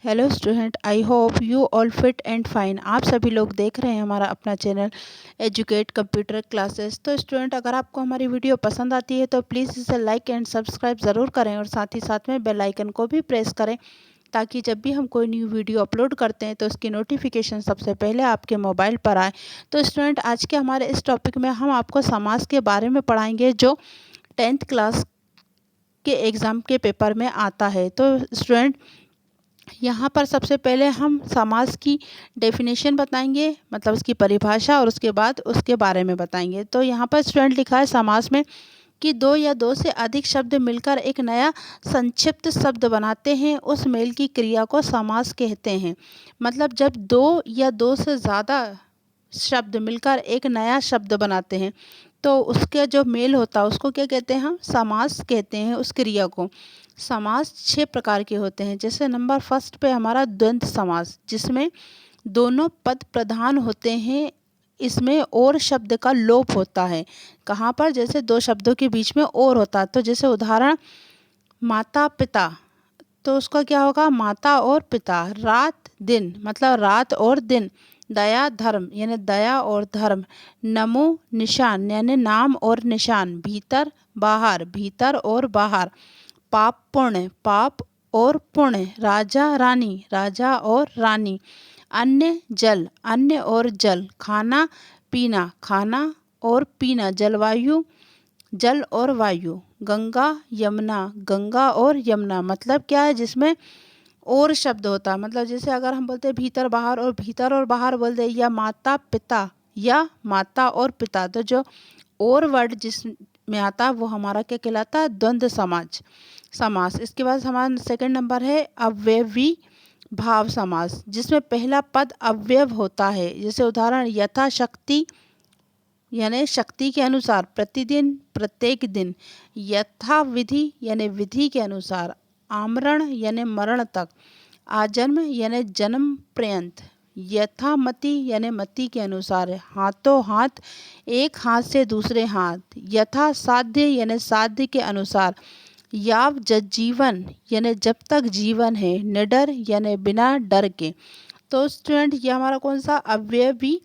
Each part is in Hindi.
Hello student, I hope you all fit and fine. आप सभी लोग देख रहे हैं हमारा अपना चैनल एजुकेट कंप्यूटर क्लासेस। तो स्टूडेंट, अगर आपको हमारी वीडियो पसंद आती है तो प्लीज़ इसे लाइक एंड सब्सक्राइब ज़रूर करें और साथ ही साथ में बेल आइकन को भी प्रेस करें, ताकि जब भी हम कोई न्यू वीडियो अपलोड करते हैं तो उसकी नोटिफिकेशन सबसे पहले आपके मोबाइल पर आए। तो स्टूडेंट, आज के हमारे इस टॉपिक में हम आपको समास के बारे में पढ़ाएंगे, जो 10th क्लास के एग्ज़ाम के पेपर में आता है। तो स्टूडेंट, यहाँ पर सबसे पहले हम समास की डेफिनेशन बताएंगे, मतलब उसकी परिभाषा, और उसके बाद उसके बारे में बताएंगे। तो यहाँ पर स्टूडेंट लिखा है समास में कि दो या दो से अधिक शब्द मिलकर एक नया संक्षिप्त शब्द बनाते हैं, उस मेल की क्रिया को समास कहते हैं। मतलब जब दो या दो से ज़्यादा शब्द मिलकर एक नया शब्द बनाते हैं तो उसके जो मेल होता है उसको क्या कहते हैं? हम समास कहते हैं उस क्रिया को। समास 6 प्रकार के होते हैं। जैसे नंबर फर्स्ट पे हमारा द्वंद्व समास, जिसमें दोनों पद प्रधान होते हैं, इसमें और शब्द का लोप होता है। कहाँ पर? जैसे दो शब्दों के बीच में और होता है। तो जैसे उदाहरण, माता पिता, तो उसका क्या होगा? माता और पिता। रात दिन, मतलब रात और दिन। दया धर्म, यानी दया और धर्म। नमो निशान, यानी नाम और निशान। भीतर बाहर, भीतर और बाहर। पाप पुण्य, पाप और पुण्य। राजा रानी, राजा और रानी। अन्य जल, अन्य और जल। खाना पीना, खाना और पीना। जलवायु, जल और वायु। गंगा यमुना, गंगा और यमुना। मतलब क्या है? जिसमें और शब्द होता है। मतलब जैसे अगर हम बोलते हैं भीतर और बाहर बोलते हैं, या माता पिता, या माता और पिता, तो जो और वर्ड जिसमें आता है वो हमारा क्या कहलाता है? द्वंद्व समास। इसके बाद हमारा सेकंड नंबर है अव्ययी भाव समास, जिसमें पहला पद अव्यय होता है। जैसे उदाहरण, यथाशक्ति, यानी शक्ति के अनुसार। प्रतिदिन, प्रत्येक दिन। यथाविधि, यानी विधि के अनुसार। आमरण, यानी मरण तक। आजन्म, यानी जन्म पर्यंत। यथामति, यानी मति के अनुसार। हाथों हाथ, एक हाथ से दूसरे हाथ। यथा साध्य, यानी साध्य के अनुसार। याव जीवन, यानी जब तक जीवन है। निडर, यानी बिना डर के। तो स्टूडेंट, ये हमारा कौन सा? अव्ययी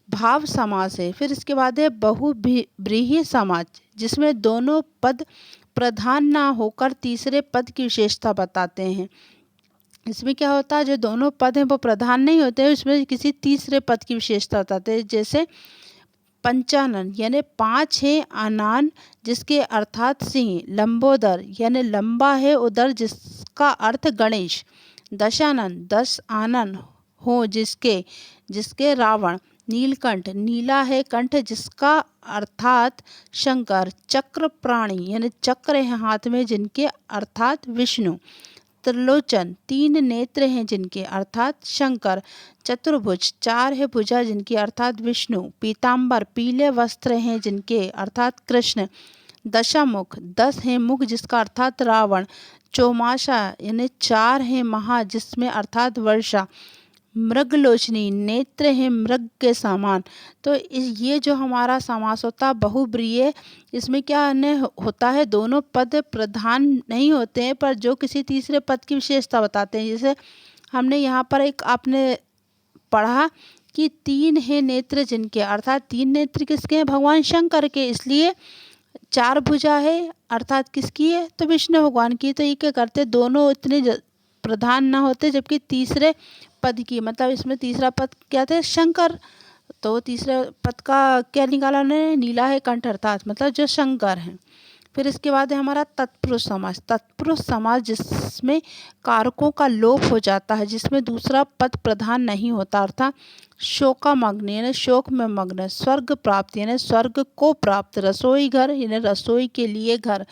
भाव समास है। फिर इसके बाद है बहुव्रीहि समास, जिसमें दोनों पद प्रधान ना होकर तीसरे पद की विशेषता बताते हैं। इसमें क्या होता है? जो दोनों पद हैं वो प्रधान नहीं होते हैं, इसमें किसी तीसरे पद की विशेषता बताते हैं। जैसे पंचानन, यानी 5 है आनन, जिसके अर्थात सिंह। लंबोदर, यानी लंबा है उदर, जिसका अर्थ गणेश। दशानन, 10 आनन हो जिसके, जिसके रावण। नीलकंठ, नीला है कंठ, जिसका अर्थात शंकर। चक्र प्राणी, यानी चक्र है हाथ में, जिनके अर्थात विष्णु। त्रिलोचन, 3 नेत्र हैं जिनके, अर्थात शंकर। चतुर्भुज, 4 है भुजा जिनकी, अर्थात विष्णु। पीताम्बर, पीले वस्त्र हैं जिनके, अर्थात कृष्ण। दशामुख, 10 हैं मुख, जिसका अर्थात रावण। चौमासा, यानी 4 हैं महा, जिसमें अर्थात वर्षा। मृगलोचनी, नेत्र हैं मृग के समान। तो ये जो हमारा समास होता है बहुब्रीहि, इसमें क्या होता है? दोनों पद प्रधान नहीं होते हैं, पर जो किसी तीसरे पद की विशेषता बताते हैं। जैसे हमने यहाँ पर एक आपने पढ़ा कि 3 हैं नेत्र जिनके, अर्थात 3 नेत्र किसके हैं? भगवान शंकर के। इसलिए 4 भुजा है, अर्थात किसकी है? तो विष्णु भगवान की। तो ये क्या करते? दोनों इतने प्रधान ना होते, जबकि तीसरे पद की, मतलब इसमें तीसरा पद क्या थे? शंकर। तो तीसरे पद का क्या निकाला उन्होंने? नीला है कंठ, अर्थात मतलब जो शंकर हैं। फिर इसके बाद है हमारा तत्पुरुष समास। तत्पुरुष समास, जिसमें कारकों का लोप हो जाता है, जिसमें दूसरा पद प्रधान नहीं होता। अर्थात शोकामग्न, यानी शोक में मग्न। स्वर्ग प्राप्त, यानी स्वर्ग को प्राप्त। रसोई घर, यानी रसोई के लिए घर।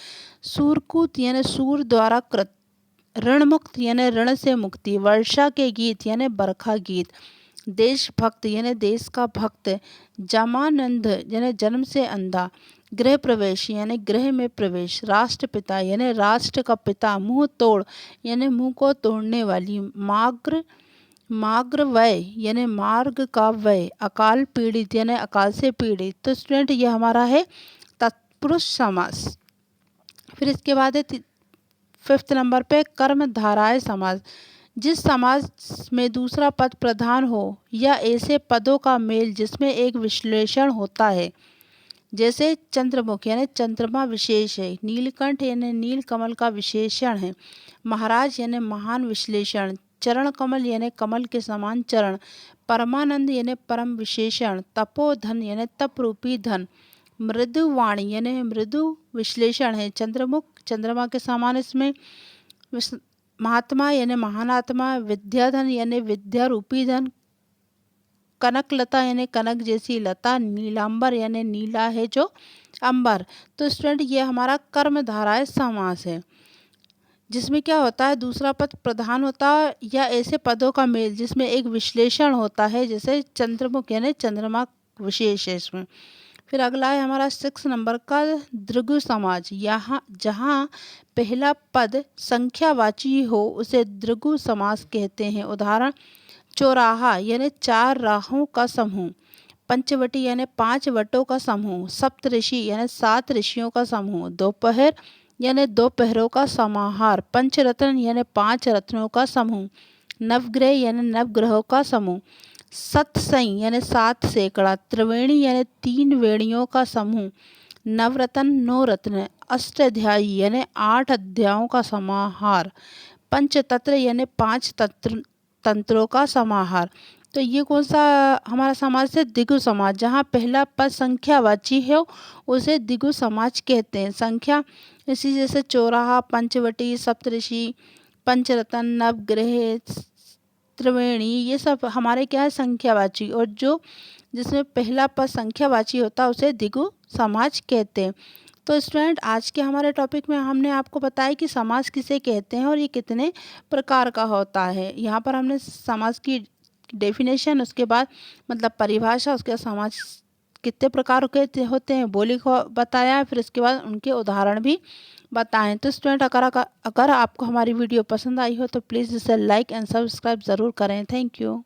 सूरकूत, यानी सूर द्वारा कृत। ऋण मुक्त, यानी ऋण से मुक्ति। वर्षा के गीत, यानी बरखा गीत। देशभक्त, यानी देश का भक्त। जमानंद, यानी जन्म से अंधा। गृह प्रवेश, यानी गृह में प्रवेश। राष्ट्रपिता, यानी राष्ट्र का पिता। मुंह तोड़, यानी मुंह को तोड़ने वाली। माग्र, माग्र व्यय, यानी मार्ग का व्यय। अकाल पीड़ित, यानी अकाल से पीड़ित। तो स्टूडेंट, ये हमारा है तत्पुरुष समास। फिर इसके बाद है 5th नंबर पे कर्म धाराय समास, जिस समाज में दूसरा पद प्रधान हो या ऐसे पदों का मेल जिसमें एक विश्लेषण होता है, जैसे चंद्रमुख यानी चंद्रमा विशेष है, नीलकंठ यानी नीलकमल का विशेषण है, महाराज यानी महान विश्लेषण, चरण कमल यानी कमल के समान चरण, परमानंद यानी परम विशेषण, तपोधन यानी तप रूपी धन, मृदुवाणी यानी मृदु विश्लेषण है, चंद्रमुख चंद्रमा के समान इसमें महात्मा यानी महान आत्मा, विद्याधन यानी विद्या रूपी धन, कनकलता यानी कनक जैसी लता, नीलांबर यानी नीला है जो अंबर। तो स्टूडेंट ये हमारा कर्मधारय समास है, जिसमें क्या होता है दूसरा पद प्रधान होता है या ऐसे पदों का मेल जिसमें एक विश्लेषण होता है, जैसे चंद्रमुख यानी चंद्रमा विशेष है इसमें। फिर अगला है हमारा 6 नंबर का दृगु समाज। यहाँ जहाँ पहला पद संख्यावाची हो उसे दृगु समास कहते हैं। उदाहरण, चौराहा यानी 4 राहों का समूह, पंचवटी यानी 5 वटों का समूह, सप्तऋषि यानी 7 ऋषियों का समूह, दोपहर यानी 2 पहरों का समाहार, पंचरत्न यानी 5 रत्नों का समूह, नवग्रह यानी नवग्रहों का समूह, सतसई यानी 7 सैकड़ा, त्रिवेणी यानी 3 वेणियों का समूह, नवरत्न 9 रत्न, अष्टाध्यायी यानी 8 अध्यायों का समाहार, पंचतंत्र यानी 5 तंत्रों का समाहार। तो ये कौन सा हमारा समाज है? द्विगु समाज। जहाँ पहला पद संख्यावाची है उसे द्विगु समाज कहते हैं। संख्या इसी जैसे चौराहा, पंचवटी, सप्तऋषि, पंचरत्न, नवग्रह, त्रिवेणी, ये सब हमारे क्या है संख्यावाची, और जो जिसमें पहला पद संख्यावाची होता है उसे द्विगु समाज कहते हैं। तो स्टूडेंट आज के हमारे टॉपिक में हमने आपको बताया कि समाज किसे कहते हैं और ये कितने प्रकार का होता है। यहाँ पर हमने समाज की डेफिनेशन, उसके बाद मतलब परिभाषा, उसके बाद समाज कितने प्रकार के होते हैं बोली को बताया, फिर उसके बाद उनके उदाहरण भी बताएं। तो स्टूडेंट अगर आपको हमारी वीडियो पसंद आई हो तो प्लीज़ इसे लाइक एंड सब्सक्राइब ज़रूर करें। Thank you.